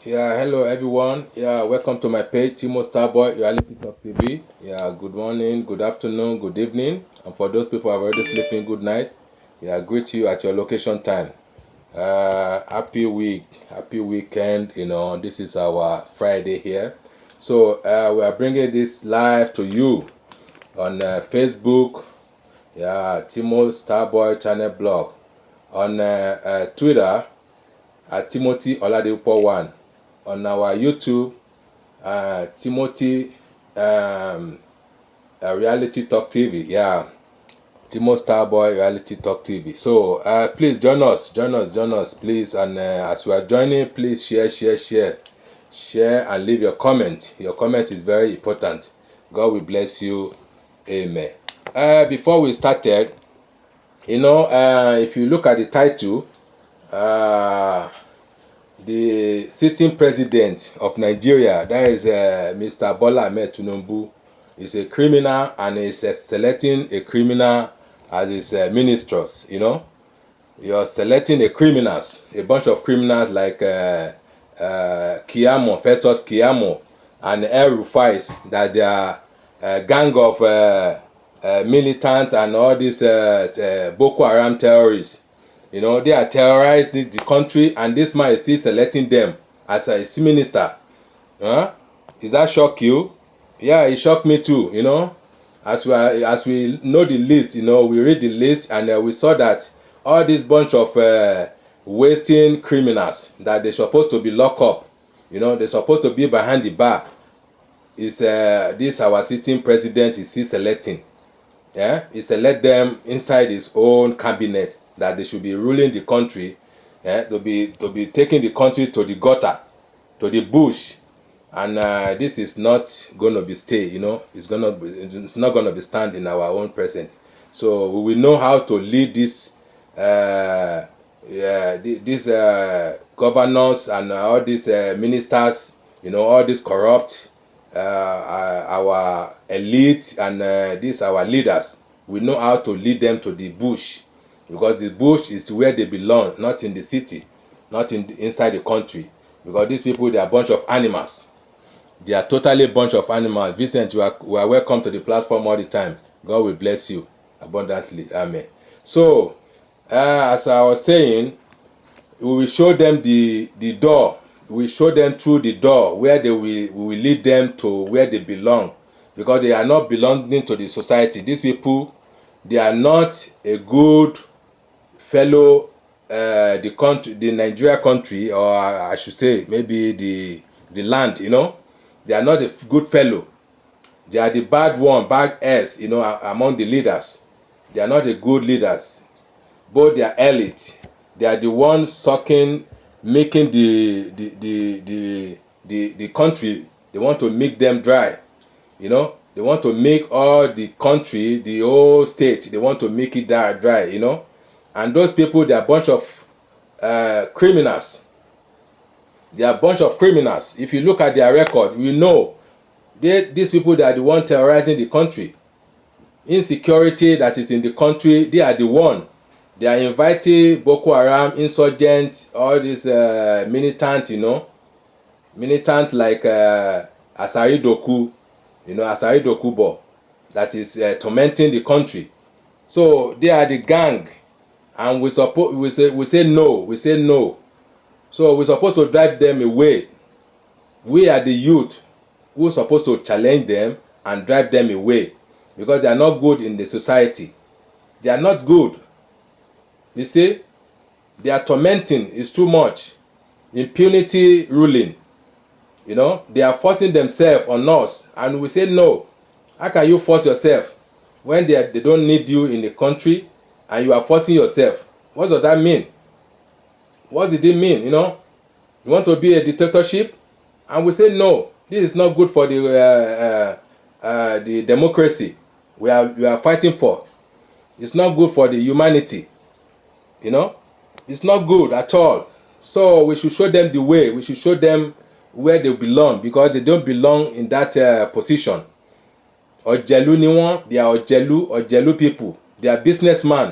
Yeah, hello everyone. Yeah, welcome to my page, Timo Starboy, Reality Talk TV. Yeah, good morning, good afternoon, good evening. And for those people who are already sleeping, good night. Yeah, I greet you at your location time. Happy week, happy weekend. This is our Friday here. So we are bringing this live to you on Facebook. Yeah, Timo Starboy channel blog. On Twitter at Timothy Oladipo 1. On our YouTube, Timothy Reality Talk TV. Yeah, Timo Starboy Reality Talk TV. So please join us, please. And as we are joining, please share, and leave your comment. Your comment is very important. God will bless you. Amen. Before we started, if you look at the title, uh, the sitting president of Nigeria, that is Mr. Bola Ahmed Tinubu, is a criminal and is selecting a criminal as his ministers. You're selecting a bunch of criminals like Kiyamo, Festus Kiyamo, and El Rufais, that they are a gang of militant and all these Boko Haram terrorists. They are terrorized the country, and this man is still selecting them as a minister. Huh? Does that shock you? Yeah, it shocked me too. As we know the list, we read the list, and we saw that all this bunch of wasting criminals that they're supposed to be locked up, they're supposed to be behind the bar, is this our sitting president is still selecting. Yeah, he select them inside his own cabinet that they should be ruling the country. Yeah, to be taking the country to the gutter, to the bush, and this is not going to be stay. It's not going to be stand in our own present. So we will know how to lead this these governors and all these ministers, all these corrupt our elite and these our leaders. We know how to lead them to the bush, because the bush is where they belong, not in the city, not inside the country. Because these people, they are a bunch of animals. They are totally a bunch of animals. Vincent, you are welcome to the platform all the time. God will bless you abundantly. Amen. So, as I was saying, we will show them the door. We will show them through the door where we will lead them to where they belong, because they are not belonging to the society. These people, they are not a good fellow. The country, the Nigeria country, or I should say maybe the land. They are not a good fellow. They are the bad one, bad eggs. Among the leaders, they are not the good leaders. Both they are elite. They are the ones sucking, making the country. They want to make them dry. They want to make all the country, the whole state. They want to make it dry. And those people, they are a bunch of criminals. They are a bunch of criminals. If you look at their record, you know these people, they are the one terrorizing the country. Insecurity that is in the country, they are the one. They are inviting Boko Haram, insurgents, all these militant, militant like Asari Doku, Asari Dokubo, that is tormenting the country. So they are the gang, and we say no. So we're supposed to drive them away. We are the youth who are supposed to challenge them and drive them away, because they are not good in the society. They are not good. You see, they are tormenting. It's too much. Impunity ruling. They are forcing themselves on us, and we say no. How can you force yourself when they don't need you in the country, and you are forcing yourself? What does that mean? What did it mean? You want to be a dictatorship, and we say no. This is not good for the democracy we are fighting for. It's not good for the humanity. It's not good at all. So we should show them the way. We should show them where they belong, because they don't belong in that position. Ọ̀jẹ̀lú ni wọ́n. They are ọ̀jẹ̀lú people. They are businessmen.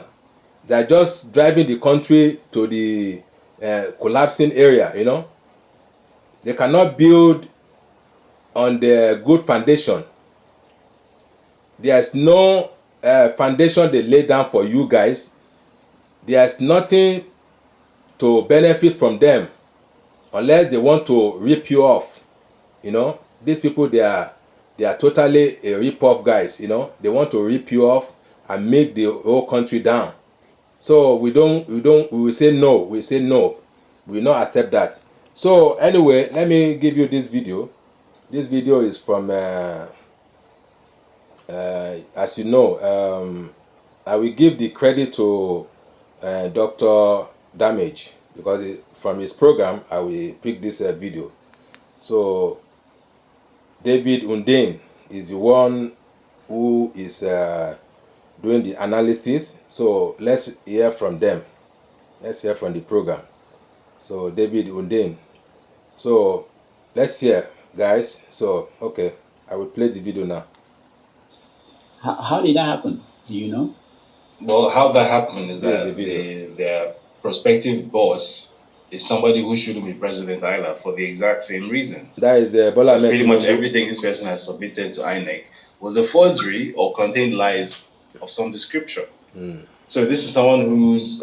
They are just driving the country to the collapsing area. They cannot build on the good foundation. There's no foundation they lay down for you guys. There's nothing to benefit from them unless they want to rip you off. You know, these people, they are totally a rip-off guys. You know, they want to rip you off and make the whole country down. So we will say no. We say no. We will not accept that. So anyway, let me give you this video. This video is from as you know, I will give the credit to Dr. Damage, because from his program I will pick this video. So David Undane is the one who is doing the analysis. So let's hear from them. Let's hear from the program. So David Undane. So let's hear, guys. So okay, I will play the video now. How did that happen? Do you know? Well, how that happened is that their prospective boss is somebody who shouldn't be president either, for the exact same reasons. That is Bola Ahmed pretty much Tinubu. everything this person has submitted to INEC was a forgery or contained lies of some description. So this is someone whose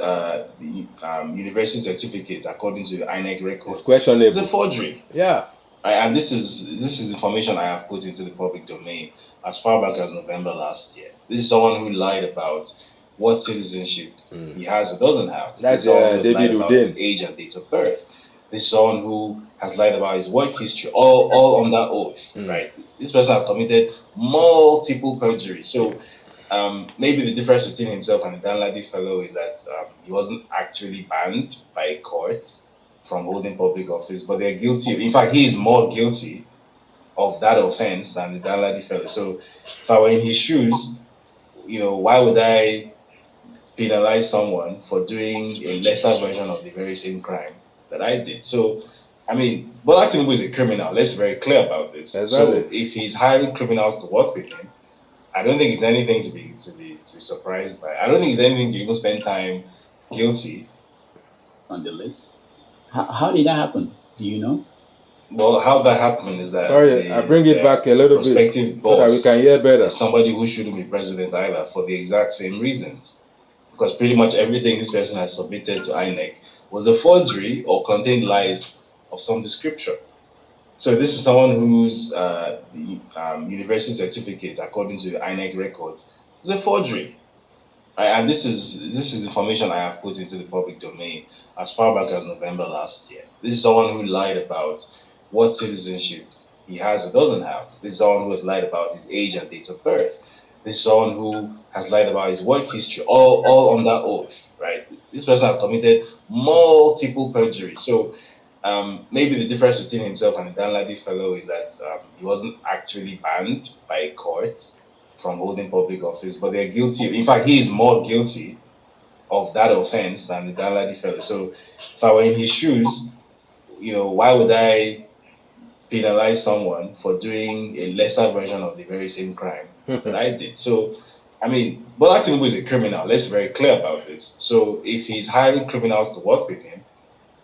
university certificate, according to the INEC records, It's questionable. is a forgery. Yeah. And this is information I have put into the public domain as far back as November last year. This is someone who lied about what citizenship he has or doesn't have. That's David David about his age and date of birth. This is someone who has lied about his work history, all on that oath, right? This person has committed multiple perjuries. So maybe the difference between himself and the Danladi fellow is that he wasn't actually banned by a court from holding public office, but they're guilty. In fact, he is more guilty of that offense than the Danladi fellow. So if I were in his shoes, why would I penalize someone for doing a lesser version of the very same crime that I did? So, I mean, Bola Tinubu is a criminal. Let's be very clear about this. Exactly. So if he's hiring criminals to work with him, I don't think it's anything to be surprised by. I don't think it's anything to even spend time guilty on the list. How did that happen? Do you know? Well, how that happened is that I bring it back a little bit so that we can hear better. Somebody who shouldn't be president either, for the exact same reasons, because pretty much everything this person has submitted to INEC was a forgery or contained lies of some description. So this is someone whose university certificate, according to the INEC records, is a forgery. And this is information I have put into the public domain as far back as November last year. This is someone who lied about what citizenship he has or doesn't have. This is someone who has lied about his age and date of birth. This is someone who has lied about his work history, all on that oath, right? This person has committed multiple perjuries. So maybe the difference between himself and the Danladi fellow is that he wasn't actually banned by a court from holding public office, but they're guilty. In fact, he is more guilty of that offense than the Danladi fellow. So if I were in his shoes, why would I penalize someone for doing a lesser version of the very same crime that I did? So, I mean, Bola Tinubu is a criminal. Let's be very clear about this. So if he's hiring criminals to work with him,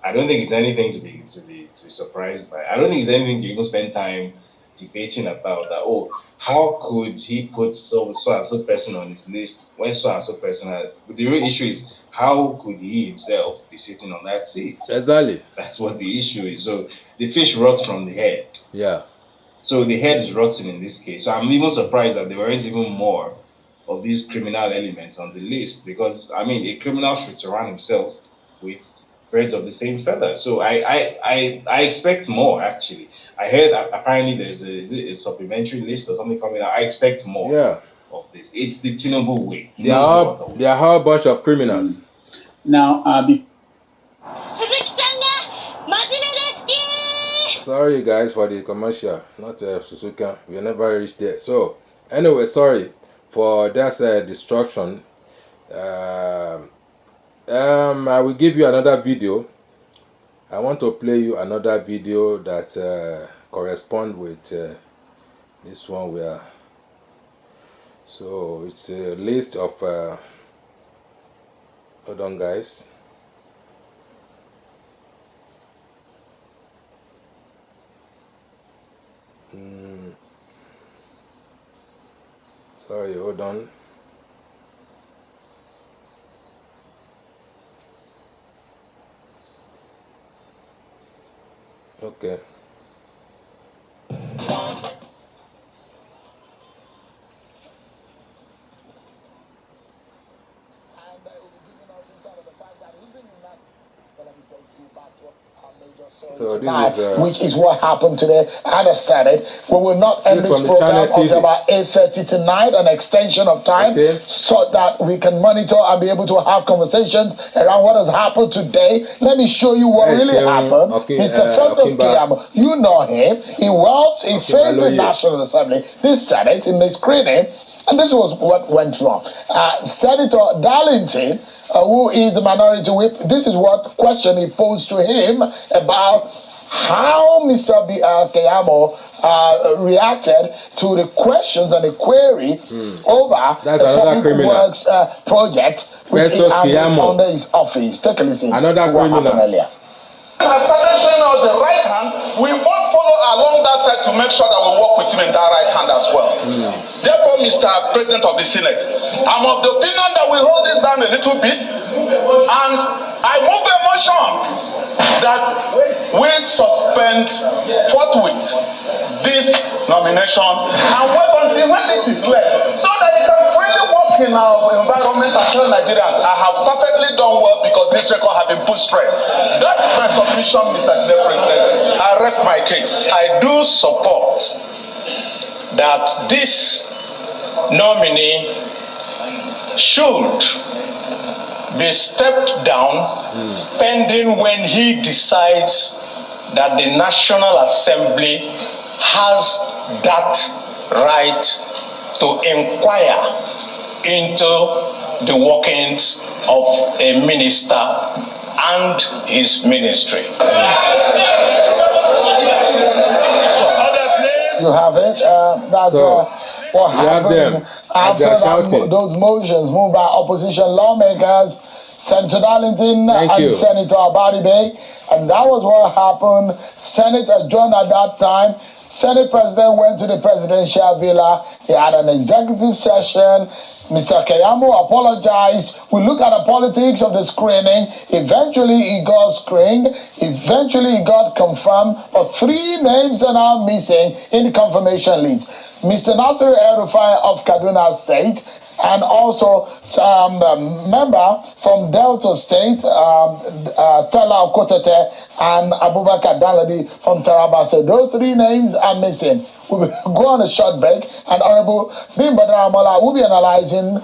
I don't think it's anything to be surprised by. I don't think it's anything to even spend time debating about that. Oh, how could he put so and so person on his list when so and so person had? The real issue is, how could he himself be sitting on that seat? Exactly. That's what the issue is. So the fish rots from the head. Yeah. So the head is rotten in this case. So I'm even surprised that there weren't even more of these criminal elements on the list, because I mean, a criminal should surround himself with birds of the same feather. So I expect more, actually. I heard that apparently there's a supplementary list or something coming out. I expect more of this. It's the Tinubu way. They are a whole bunch of criminals. Now, sorry guys for the commercial, not Suzuka. We never reached there. So anyway, sorry for that destruction. I will give you another video. I want to play you another video that correspond with this one where. So it's a list of hold on guys. Sorry, hold on. Okay. So this is which is what happened today. I understand it. We will not end This this from the Channel program until TV. about 8:30 tonight, an extension of time, see? so that we can monitor and be able to have conversations around what has happened today. Let me show you what Hey, really Shaun, happened. okay, Mr. Festus Okimba. Keyamo, you know him. He faced the Baloye. National Assembly, the Senate, in the screening, and this was what went wrong. Senator Darlington, who is the minority whip, this is what question he posed to him about how Mr. Keyamo reacted to the questions and the query over That's the another public criminal. works project which he Festus had Keyamo. under his office. Take a listen. Another to what happened criminal. earlier. Has started showing us the right hand. We must follow along that side to make sure that we work with him in that right hand as well. Therefore, Mr. President of the Senate, I'm of the opinion that we hold this down a little bit, and I move a motion that we suspend forthwith this nomination and wait until when this is left, so that he can freely work in our environment and tell Nigerians, I have perfectly done well because this record has been put straight. That is my submission, Mr. President. I rest my case. I do support that this nominee should be stepped down pending when he decides that the National Assembly has that right to inquire into the workings of a minister and his ministry. You have it. That's So, what you have happened them as after they're shouting. those motions moved by opposition lawmakers, Senator Darlington Thank and you. Senator Abaribe, and that was what happened. Senate adjourned at that time. Senate President went to the presidential villa. He had an executive session. Mr. Keyamo apologized. We look at the politics of the screening. Eventually, he got screened. Eventually, he got confirmed. But 3 names are now missing in the confirmation list. Mr. Nasir El-Rufai of Kaduna State, and also some member from Delta State, Stella Okotete, and Abubakar Daladi from Taraba State. Those 3 names are missing. We will go on a short break, and Honorable Bim Badar Amola will be analyzing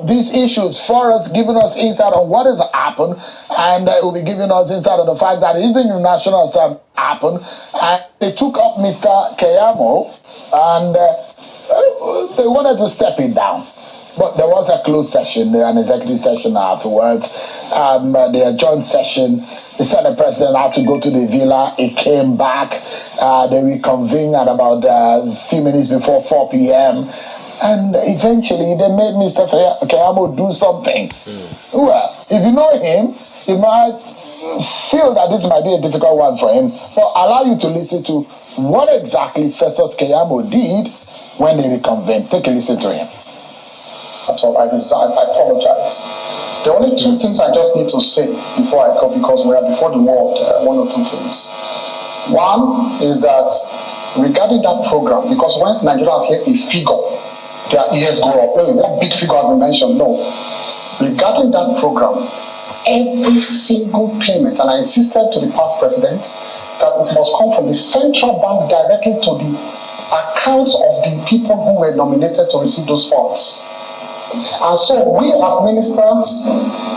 these issues for us, giving us insight on what has happened, and it will be giving us insight on the fact that it's been national assembly happened, and they took up Mr. Keyamo, and they wanted to step it down. But there was a closed session, an executive session afterwards. The adjourned session, the Senate President had to go to the villa. He came back. They reconvened at about a few minutes before 4 p.m. And eventually they made Mr. Keyamo do something. Well, if you know him, you might feel that this might be a difficult one for him. But I'll allow you to listen to what exactly Festus Keyamo did when they reconvened. Take a listen to him. At all, I apologize. The only 2 things I just need to say before I go, because we are before the world, 1 or 2 things. One is that regarding that program, because once Nigerians hear a figure, their ears go up. Hey, what big figure has been mentioned? No. Regarding that program, every single payment, and I insisted to the past president that it must come from the central bank directly to the accounts of the people who were nominated to receive those funds. And so we as ministers,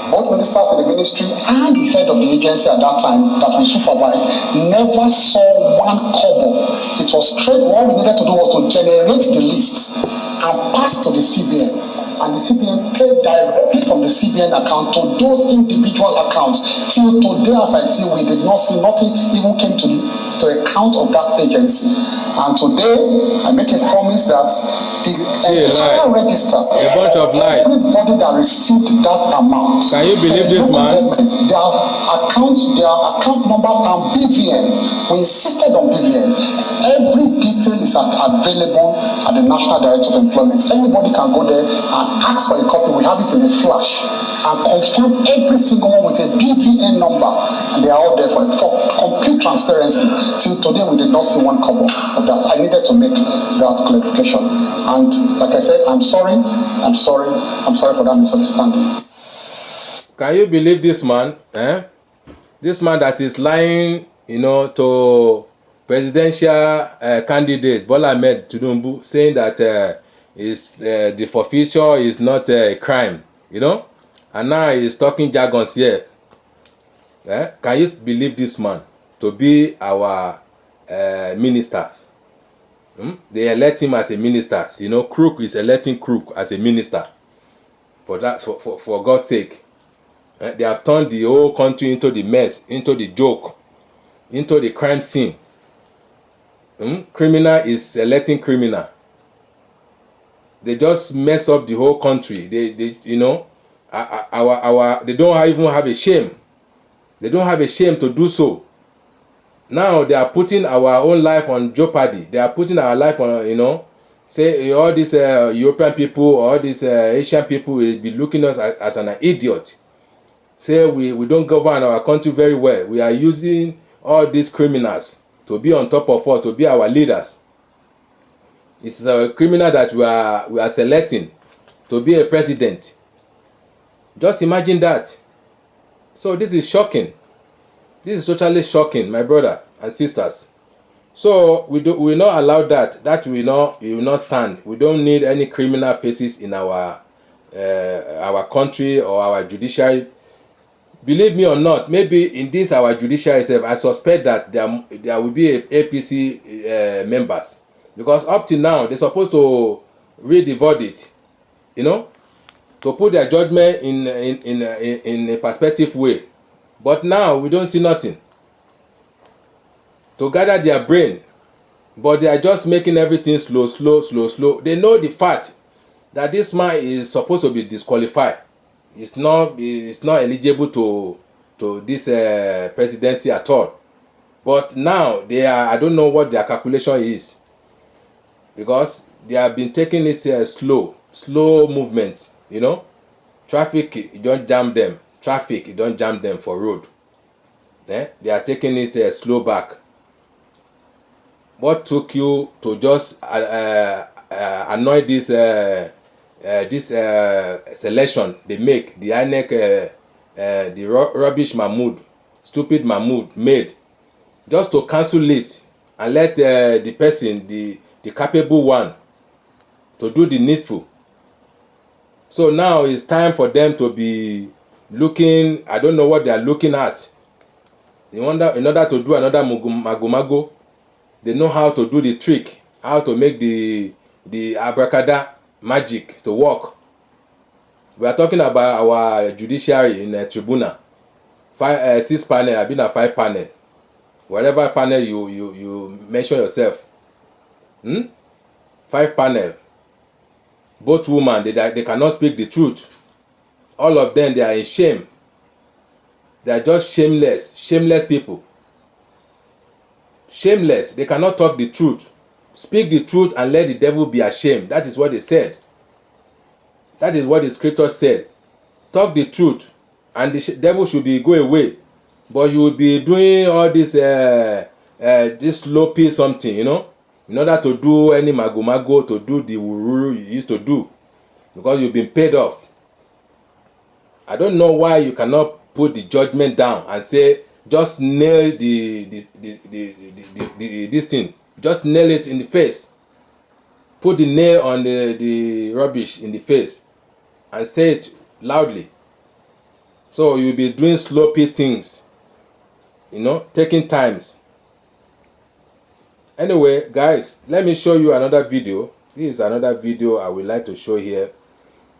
both ministers in the ministry and the head of the agency at that time that we supervised, never saw 1 kobo. It was straight. What we needed to do was to generate the list and pass to the CBN. And the CBN paid directly from the CBN account to those individual accounts. Till today, as I see, we did not see nothing even came to the account of that agency. And today, I make a promise that the entire register, a bunch of lies. Everybody that received that amount. Can you believe this man? Their account numbers and BVN. We insisted on BVN. Every detail is available at the National Director of Employment. Anybody can go there and ask for a copy. We have it in a flash and confirm every single one with a BVN number, and they are all there for complete transparency. Till today, we did not see one kobo of that. I needed to make that clarification, and like I said, I'm sorry for that misunderstanding. Can you believe this man? This man that is lying, to presidential candidate Bola Ahmed Tinubu, saying that the forfeiture is not a crime, and now he's talking jargons here. Can you believe this man to be our ministers? They elect him as a minister. Crook is electing Crook as a minister. For God's sake. They have turned the whole country into the mess, into the joke, into the crime scene. Criminal is electing criminal. They just mess up the whole country. They they don't even have a shame. They don't have a shame to do so. Now they are putting our own life on jeopardy. They are putting our life on, say all these European people, all these Asian people will be looking at us as an idiot. Say we don't govern our country very well. We are using all these criminals to be on top of us, to be our leaders. It's a criminal that we are selecting to be a president. Just imagine that. So this is shocking. This is totally shocking, my brother and sisters. So we will not allow that. That will not stand. We don't need any criminal faces in our country or our judiciary. Believe me or not, maybe in this our judiciary itself, I suspect that there will be APC members, because up to now they're supposed to read the verdict, to put their judgment in a perspective way. But now we don't see nothing to gather their brain, but they are just making everything slow. They know the fact that this man is supposed to be disqualified. It's not eligible to this presidency at all. But now I don't know what their calculation is, because they have been taking it slow movement. Traffic, you don't jam them. Traffic, you don't jam them for road. They are taking it slow back. What took you to just annoy this selection they make, the INEC, the rubbish Mahmood, stupid Mahmood made, just to cancel it and let the person, the capable one, to do the needful? So now it's time for them to be looking. I don't know what they are looking at. In order to do another mago, they know how to do the trick, how to make the abracadabra magic to work. We are talking about our judiciary in a tribunal. 6 panel, I've been a 5 panel. Whatever panel you mention yourself. 5 panel. Both women, they cannot speak the truth. All of them, they are in shame. They are just shameless people. Shameless. They cannot talk the truth. Speak the truth and let the devil be ashamed. That is what they said. That is what the scripture said. Talk the truth and the devil should go away. But you will be doing all this sloppy something, in order to do any mago, to do the wuru you used to do, because you've been paid off. I don't know why you cannot put the judgment down and say, just nail this thing. Just nail it in the face. Put the nail on the rubbish in the face and say it loudly. So you'll be doing sloppy things, taking times. Anyway, guys, let me show you another video. This is another video I would like to show here.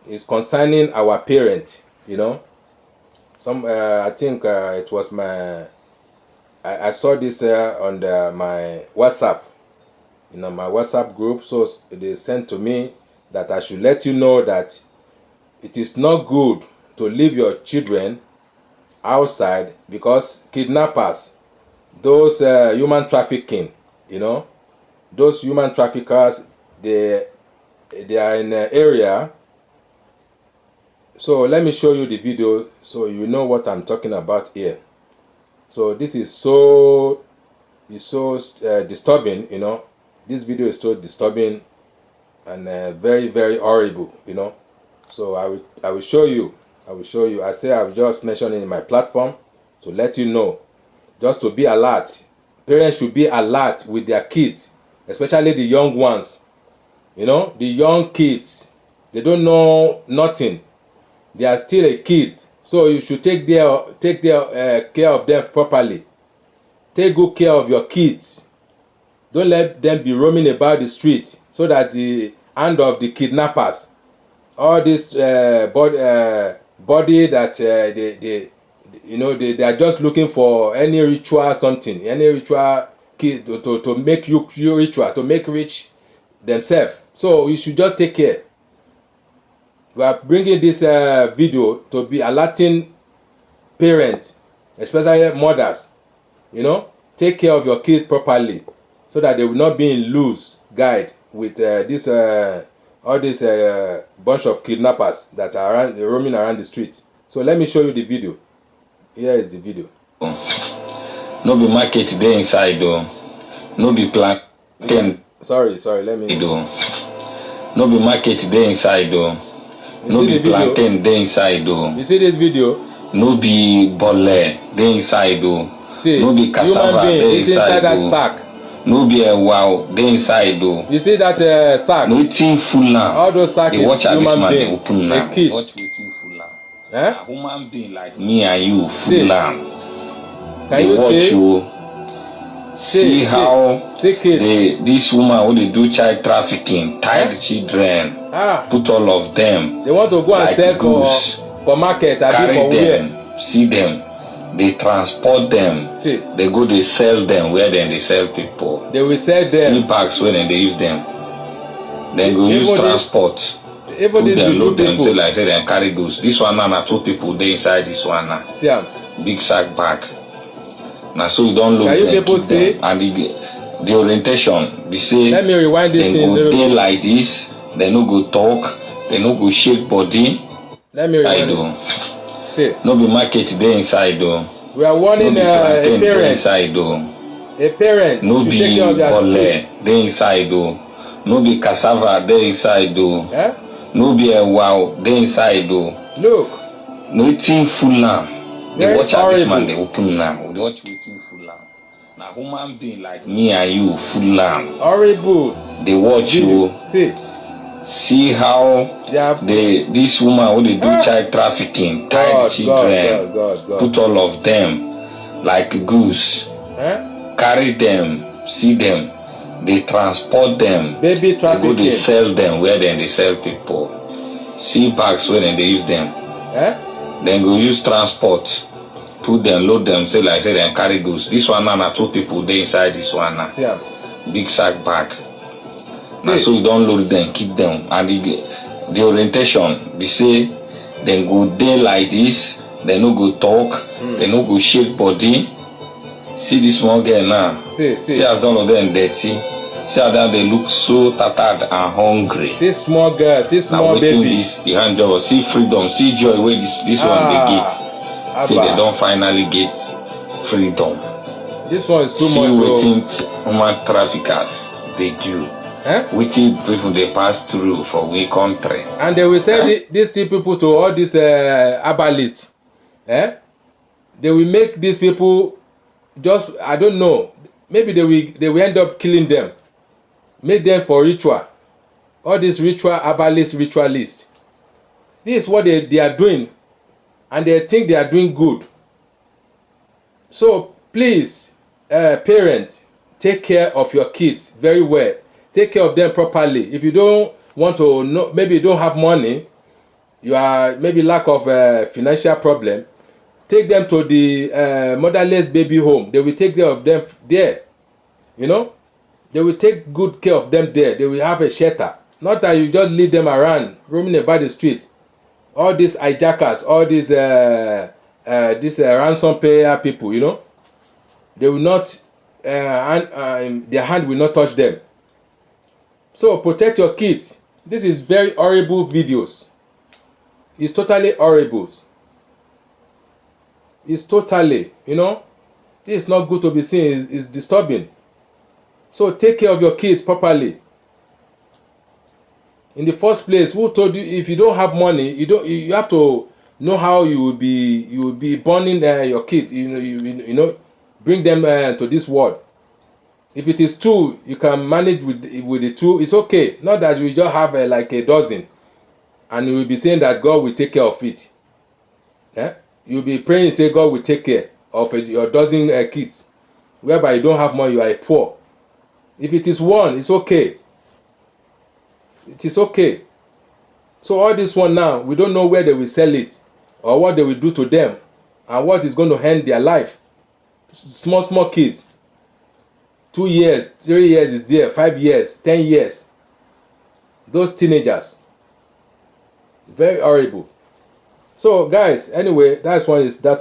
It's concerning our parent, I think it was I saw this on my WhatsApp, my WhatsApp group. So they sent to me that I should let you know that it is not good to leave your children outside, because kidnappers, those human trafficking, those human traffickers, they are in an area. So let me show you the video so you know what I'm talking about here. So this is so disturbing, you know. This video is so disturbing and very, very horrible, you know. So I will show you. I say I've just mentioned it in my platform to let you know, just to be alert. Parents should be alert with their kids, especially the young ones. You know, the young kids, they don't know nothing. They are still a kid, so you should take their care of them properly. Take good care of your kids. Don't let them be roaming about the street, so that the hand of the kidnappers, all this body that they are just looking for any ritual something, any ritual kid to make you ritual, to make rich themselves. So you should just take care. We are bringing this video to be alerting parents, especially mothers. You know, take care of your kids properly, so that they will not be in loose guide with all this bunch of kidnappers that are roaming around the street. So let me show you the video. Here is the video. No be market dey inside though. No be plantain. Yeah. Sorry, let me do. No be market dey inside though. No be plantain dey inside though. You see this video? No be bole dey inside though. See, no be cassava dey inside that sack. No be wow dey inside though. You see that sack? Nothing full am. All those sacks is human being. Open a kid. Watch wetin full am. Eh? A human being like me and you full am. Can you see? See how this woman wey dey do child trafficking tie the children, put all of them. They want to go and sell for market, carry for them, where? see them, they transport them. See, they go dey sell them where then they sell people. They will sell them. See bags where then they use them. Then go use transport. Even put this them, load them, people. say like say them carry goods. This one now 2 people dey inside this one now. See am. Big sack bag. Now so you don't load them, keep them. And the orientation, they say, let me rewind this thing. They go dey like this, they no go talk, they no go shake body. Let me rewind it. See. No be market dey inside though. We are warning no a parent. Inside though. A parent. No be bole dey inside though. No be cassava dey inside though. Eh? No be wow dey inside though. Look. Nothing full am. They watch how this man they open now. They watch wetin full am. Now human being like me and you full am. Horrible. They watch you. See how this woman wey dey do child trafficking tie the children, put all of them like goose, carry them, see them, they transport them, baby trafficking. They go dey sell them where then they sell people. See bags where then they use them. Then go use transport, put them, load them, say like say them carry goods. This one now 2 people dey inside this one now. See big sack bag. Now so you don't load them, keep them. And the orientation, they say then go dey like this, they no go talk, they no go shake body. See this small girl now. See as all of them dirty. See how they look so tattered and hungry. See small girl, see small now, baby. This, the hand job, see freedom, see joy where this one they get. See they don't finally get freedom. This one is too see much. See wetin human traffickers they do. Wetin people they pass through for we country. And they will sell these people to all these herbalists. They will make these people just, I don't know, maybe they will end up killing them. Make them for ritual. All these ritualists. This is what they are doing. And they think they are doing good. So please, parents, take care of your kids very well. Take care of them properly. If you don't want to know, maybe you don't have money, you are maybe lack of financial problem, take them to the motherless baby home. They will take care of them there. You know, they will take good care of them there. They will have a shelter. Not that you just leave them around roaming about the street. All these hijackers, all these ransom payer people, you know, they will not, their hand will not touch them. So protect your kids. This is very horrible videos. It's totally horrible. It's totally, this is not good to be seen. It's disturbing. So take care of your kids properly. In the first place, who told you if you don't have money, you have to know how you will be burning your kids. Bring them to this world. If it is two, you can manage with the two. It's okay. Not that you just have like a dozen, and you will be saying that God will take care of it. You'll be praying, say God will take care of your dozen kids, whereby you don't have money, you are poor. If it is one, it's okay. It is okay. So all this one now, we don't know where they will sell it, or what they will do to them, and what is going to end their life. Small kids. 2 years, 3 years is there, 5 years, 10 years. Those teenagers. Very horrible. So guys, anyway, that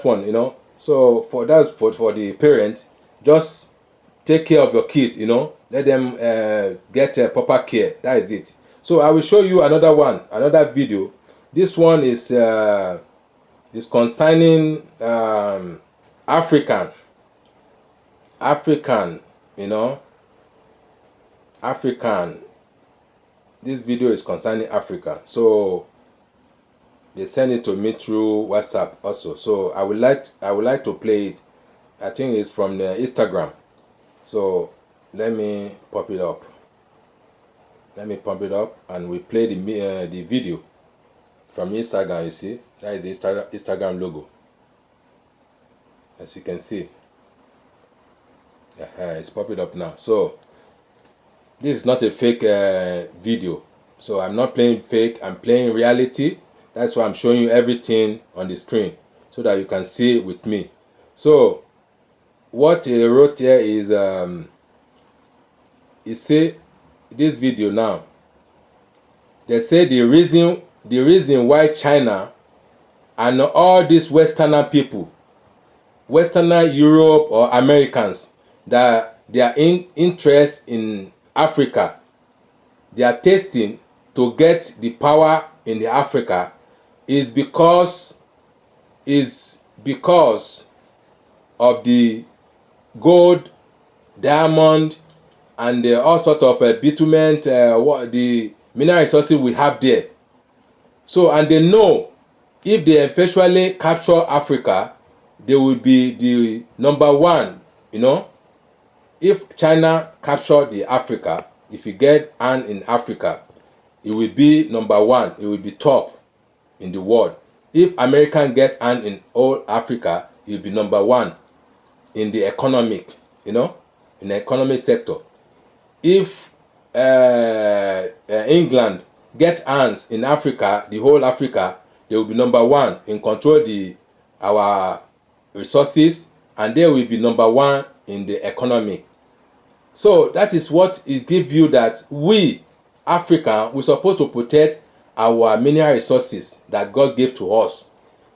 one. So for the parent, just take care of your kids, let them get proper care. That is it. So I will show you another video. This one is concerning African, African. This video is concerning Africa. So they send it to me through WhatsApp also. So I would like to play it. I think it's from the Instagram. So let me pop it up. And we play the video from Instagram. You see, that is the Instagram logo. As you can see, it's popping up now. So this is not a fake video. So I'm not playing fake. I'm playing reality. That's why I'm showing you everything on the screen, so that you can see with me. So what he wrote here is he say this video now. They say the reason why China and all these Westerner people, Westerner Europe or Americans, that their interest in Africa, they are tasting to get the power in the Africa, is because of the gold, diamond, and all sort of bitumen, the mineral resources we have there. So, and they know if they eventually capture Africa, they will be the number one. If China capture the Africa, if you get hand in Africa, it will be number one. It will be top in the world. If American get hand in all Africa, it will be number one in the economic, in the economic sector. If England get hands in Africa, the whole Africa, they will be number one in control our resources, and they will be number one in the economy. So that is what it gives you, that we Africa, we're supposed to protect our mineral resources that God gave to us.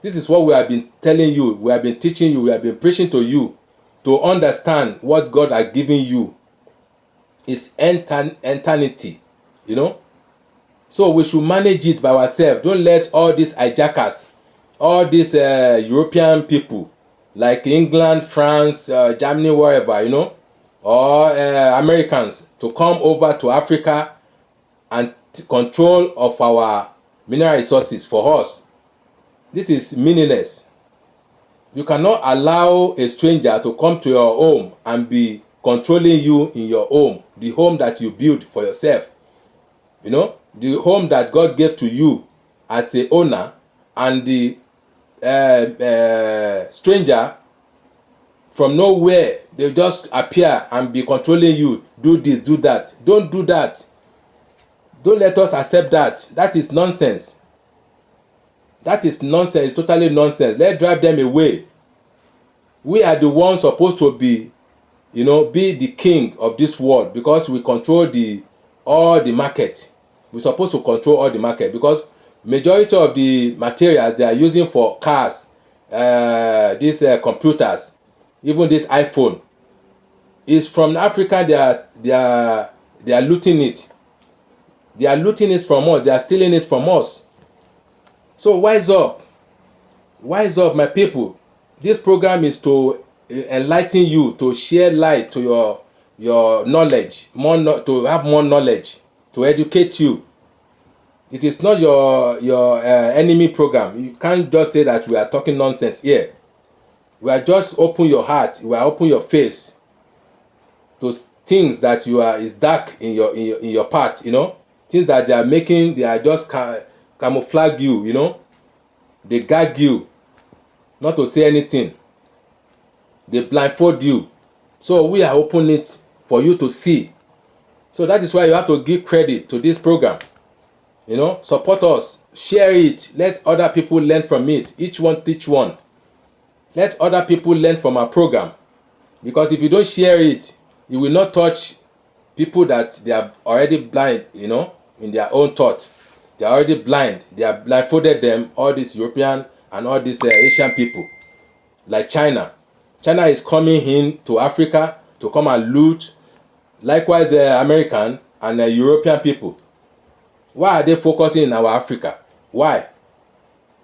This is what we have been telling you, we have been teaching you, we have been preaching to you, to understand what God has given you is eternity, So we should manage it by ourselves. Don't let all these hijackers, all these European people, like England, France, Germany, wherever, or Americans, to come over to Africa and control of our mineral resources for us. This is meaningless. You cannot allow a stranger to come to your home and be controlling you in your home, the home that you build for yourself. The home that God gave to you as a owner, and the stranger from nowhere, they just appear and be controlling you. Do this, do that. Don't do that. Don't let us accept that. That is nonsense. That is nonsense. It's totally nonsense. Let's drive them away. We are the ones supposed to be, be the king of this world, because we control all the market. We're supposed to control all the market, because majority of the materials they are using for cars, these computers, even this iPhone, is from Africa. They are looting it. They are looting it from us. They are stealing it from us. So wise up. Wise up, my people. This program is to enlighten you, to share light to your knowledge, to have more knowledge, to educate you. It is not your enemy program. You can't just say that we are talking nonsense here. We are just open your heart. We are open your face to things that is dark in your path. You know, things that they are making. They are just camouflage you. You know, they gag you, not to say anything. They blindfold you. So we are opening it for you to see. So that is why you have to give credit to this program. You know, support us, share it, let other people learn from it. Each one teach one. Let other people learn from our program. Because if you don't share it, you will not touch people that they are already blind, you know, in their own thought. They are already blind. They are blindfolded them, all these European and all these Asian people. Like China. China is coming in to Africa to come and loot. Likewise, American and European people. Why are they focusing in our Africa? Why?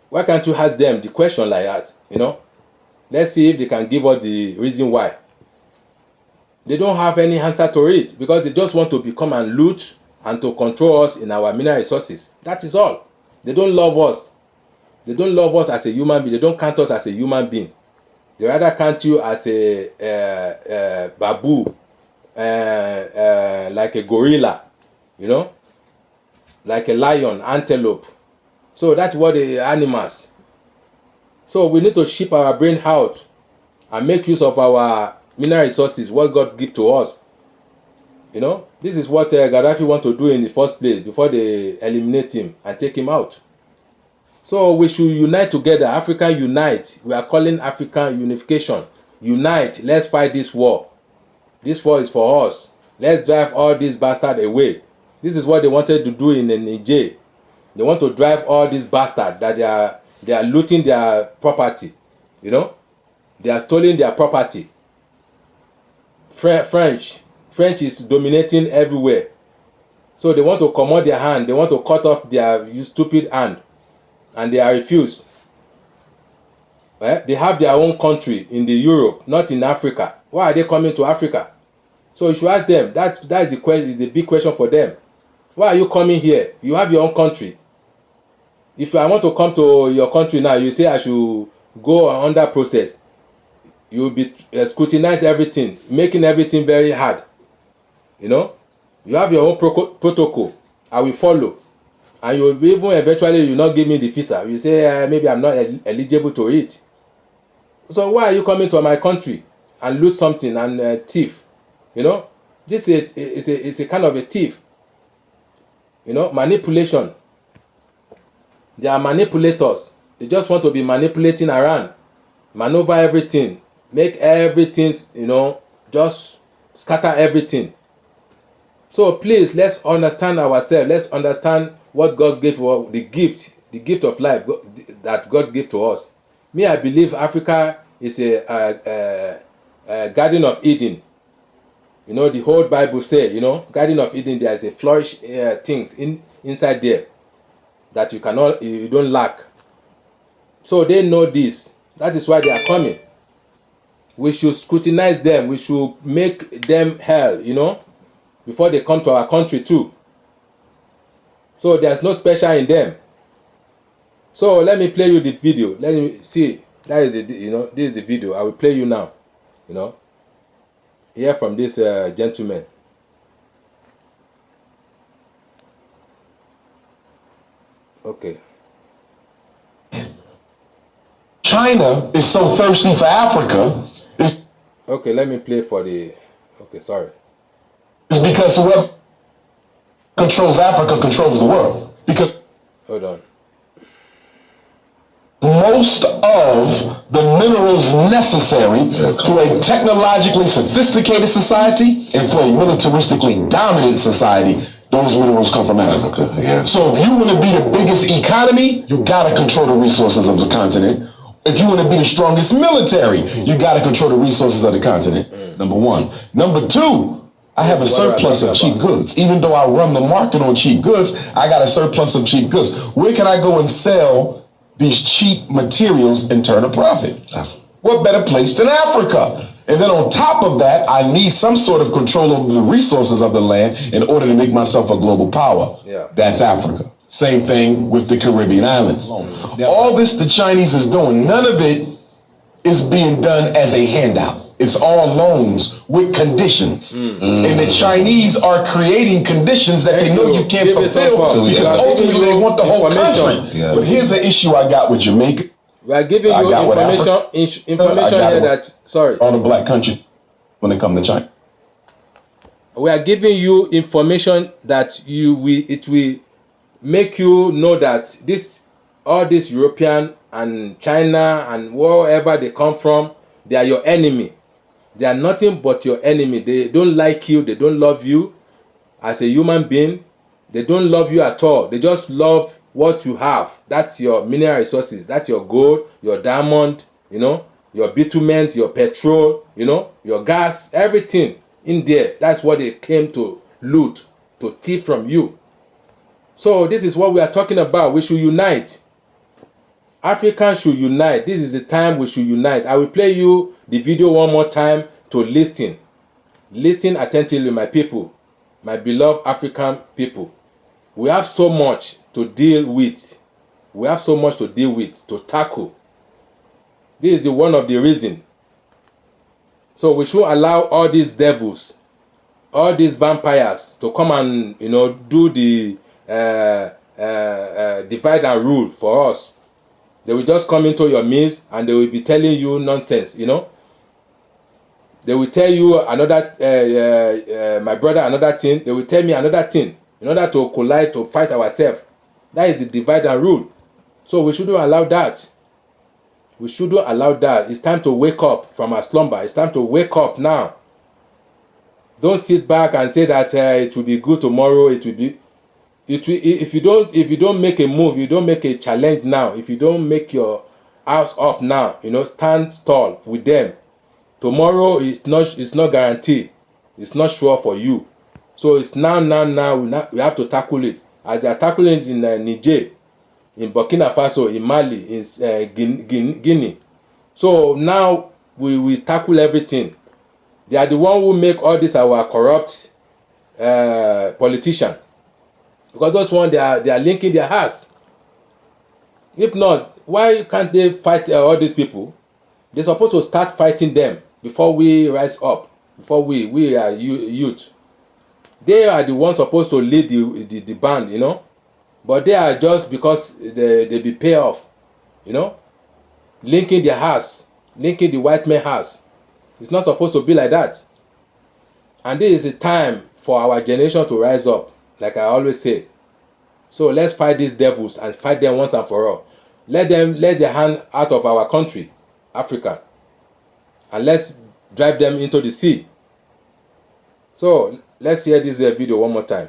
Why can't you ask them the question like that? You know? Let's see if they can give us the reason why. They don't have any answer to it because they just want to become and loot and to control us in our mineral resources. That is all. They don't love us. They don't love us as a human being. They don't count us as a human being. They rather count you as a baboon, like a gorilla, you know, like a lion, antelope. So that's what the animals. So we need to ship our brain out and make use of our mineral resources, what God give to us. You know, this is what Gaddafi want to do in the first place before they eliminate him and take him out. So we should unite together. Africa unite. We are calling African unification. Unite. Let's fight this war. This war is for us. Let's drive all these bastards away. This is what they wanted to do in Niger. They want to drive all these bastards that they are looting their property. You know, they are stealing their property. French is dominating everywhere. So they want to command their hand. They want to cut off their stupid hand. And they are refused. They have their own country in the Europe, not in Africa. Why are they coming to Africa? So you should ask them. That is the question. Is the big question for them. Why are you coming here? You have your own country. If I want to come to your country now, you say I should go under process. You will be scrutinize everything, making everything very hard. You know, you have your own protocol. I will follow. And you will be even eventually you will not give me the visa. You say maybe I'm not eligible to it. So why are you coming to my country and loot something and thief? You know, this is a kind of a thief. You know, manipulation. They are manipulators. They just want to be manipulating around, maneuver everything, make everything, you know, just scatter everything. So please, let's understand ourselves. Let's understand what God gave for the gift of life that God gave to us. Me, I believe Africa is a Garden of Eden. You know, the whole Bible say, you know, Garden of Eden, there is a flourish things inside there that you don't lack. So they know this. That is why they are coming. We should scrutinize them. We should make them hell, you know, before they come to our country too. So there's no special in them. So let me play you the video. Let me see. That is it. You know, this is the video. I will play you now. You know, hear from this gentleman. Okay. China is so thirsty for Africa. Okay, let me play for the. Okay, sorry. It's because whoever controls Africa controls the world. Because hold on. Most of the minerals necessary to a technologically sophisticated society and for a militaristically dominant society, those minerals come from Africa. Yeah. So if you want to be the biggest economy, you gotta control the resources of the continent. If you want to be the strongest military, you gotta control the resources of the continent. Number one. Number two, I have a surplus of cheap goods. Even though I run the market on cheap goods, I got a surplus of cheap goods. Where can I go and sell these cheap materials and turn a profit? What better place than Africa? And then on top of that, I need some sort of control over the resources of the land in order to make myself a global power. Yeah. That's Africa. Same thing with the Caribbean islands. All this the Chinese is doing, none of it is being done as a handout. It's all loans with conditions. And the Chinese are creating conditions that they know you can't fulfill because ultimately they want the whole country. But here's the issue I got with Jamaica. We are giving you information here that, sorry. All the black country when it comes to China. We are giving you information that it will make you know that all this European and China and wherever they come from, they are your enemy. They are nothing but your enemy. They don't like you. They don't love you as a human being. They don't love you at all. They just love what you have. That's your mineral resources. That's your gold, your diamond, your bitumen, your petrol, your gas, everything in there. That's what they came to loot, to thief from you. So this is what we are talking about. We should unite. Africans should unite. This is the time we should unite. I will play you the video one more time to listen. Listen attentively, my people, my beloved African people. We have so much to deal with. We have so much to deal with, to tackle. This is one of the reasons. So we should allow all these devils, all these vampires to come and do the divide and rule for us. They will just come into your midst and they will be telling you nonsense, They will tell you another, my brother, another thing. They will tell me another thing in order to collide, to fight ourselves. That is the divide and rule. So we shouldn't allow that. We shouldn't allow that. It's time to wake up from our slumber. It's time to wake up now. Don't sit back and say that it will be good tomorrow. It will be. If you don't make a move, you don't make a challenge now. If you don't make your house up now, stand tall with them. Tomorrow it's not guaranteed. It's not sure for you. So it's now. We have to tackle it. As they are tackling it in Niger, in Burkina Faso, in Mali, in Guinea. So now we tackle everything. They are the one who make all this our corrupt politician. Because those ones they are linking their hearts. If not, why can't they fight all these people? They're supposed to start fighting them before we rise up. Before we are youth. They are the ones supposed to lead the band, But they are just because they be pay off, linking their hearts, linking the white man's hearts. It's not supposed to be like that. And this is a time for our generation to rise up, like I always say. So let's fight these devils and fight them once and for all. Let their hand out of our country, Africa. And let's drive them into the sea. So let's hear this video one more time.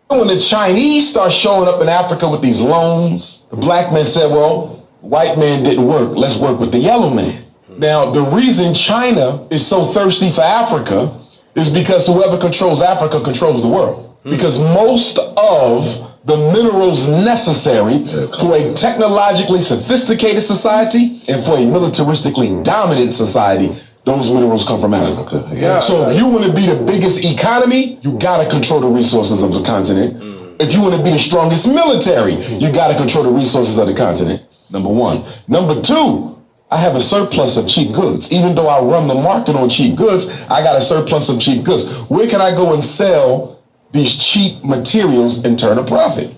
When the Chinese start showing up in Africa with these loans, the black man said, well, white man didn't work. Let's work with the yellow man. Now, the reason China is so thirsty for Africa is because whoever controls Africa controls the world. Because most of the minerals necessary for a technologically sophisticated society and for a militaristically dominant society, those minerals come from Africa. Yeah. So if you want to be the biggest economy, you got to control the resources of the continent. If you want to be the strongest military, you got to control the resources of the continent. Number one. Number two, I have a surplus of cheap goods. Even though I run the market on cheap goods, I got a surplus of cheap goods. Where can I go and sell these cheap materials and turn a profit?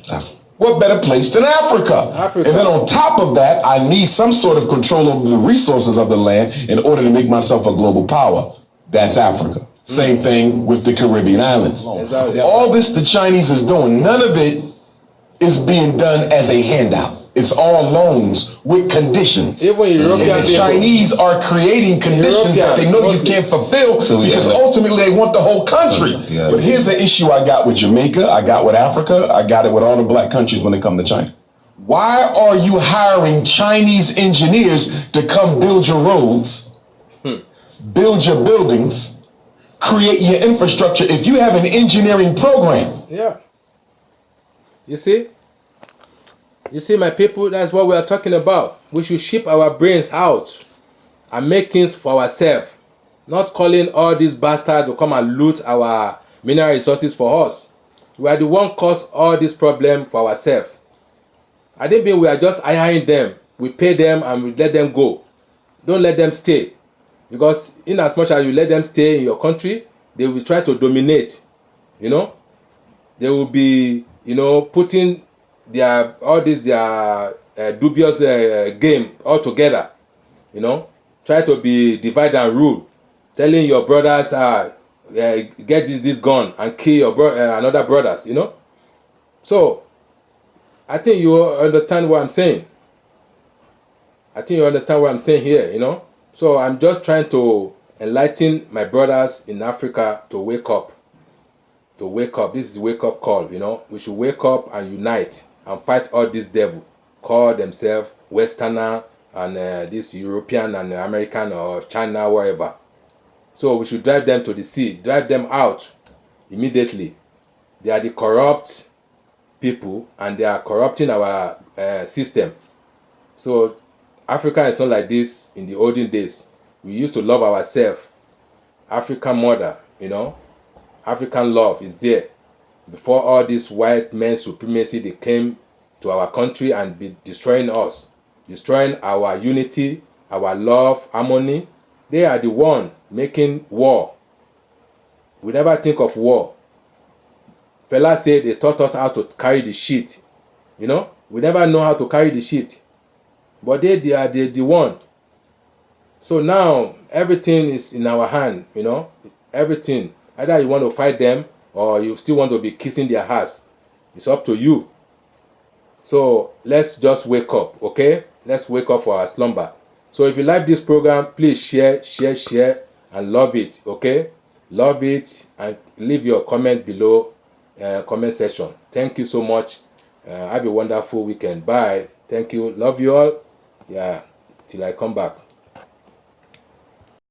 What better place than Africa? And then on top of that, I need some sort of control over the resources of the land in order to make myself a global power. That's Africa. Same thing with the Caribbean islands. All this the Chinese is doing, none of it is being done as a handout. It's all loans with conditions. And the Chinese are creating conditions that they know you can't fulfill because ultimately they want the whole country. But here's the issue I got with Jamaica, I got with Africa, I got it with all the black countries when it comes to China. Why are you hiring Chinese engineers to come build your roads, build your buildings, create your infrastructure if you have an engineering program. Yeah. You see? You see, my people, that's what we are talking about. We should ship our brains out and make things for ourselves. Not calling all these bastards to come and loot our mineral resources for us. We are the one cause all this problem for ourselves. I don't mean we are just hiring them. We pay them and we let them go. Don't let them stay. Because in as much as you let them stay in your country, they will try to dominate. You know? They will be, putting their dubious game all together. Try to be divide and rule, telling your brothers, get this gun and kill your another brothers. So I think you understand what I'm saying. I think you understand what I'm saying here. So I'm just trying to enlighten my brothers in Africa to wake up. To wake up. This is a wake up call. We should wake up and unite and fight all these devil call themselves Westerner and this European and American or China, wherever. So we should drive them to the sea, drive them out immediately. They are the corrupt people and they are corrupting our system. So Africa is not like this in the olden days. We used to love ourselves. African mother, African love is there. Before all this white men supremacy, they came to our country and be destroying us, destroying our unity, our love, harmony. They are the one making war. We never think of war. Fella said they taught us how to carry the shit. We never know how to carry the shit. But they are the one. So now everything is in our hand, everything. Either you want to fight them or you still want to be kissing their ass. It's up to you. So let's just wake up, okay? Let's wake up for our slumber. So if you like this program, please share, and love it, okay? Love it and leave your comment below, comment section. Thank you so much. Have a wonderful weekend. Bye. Thank you. Love you all. Yeah, till I come back.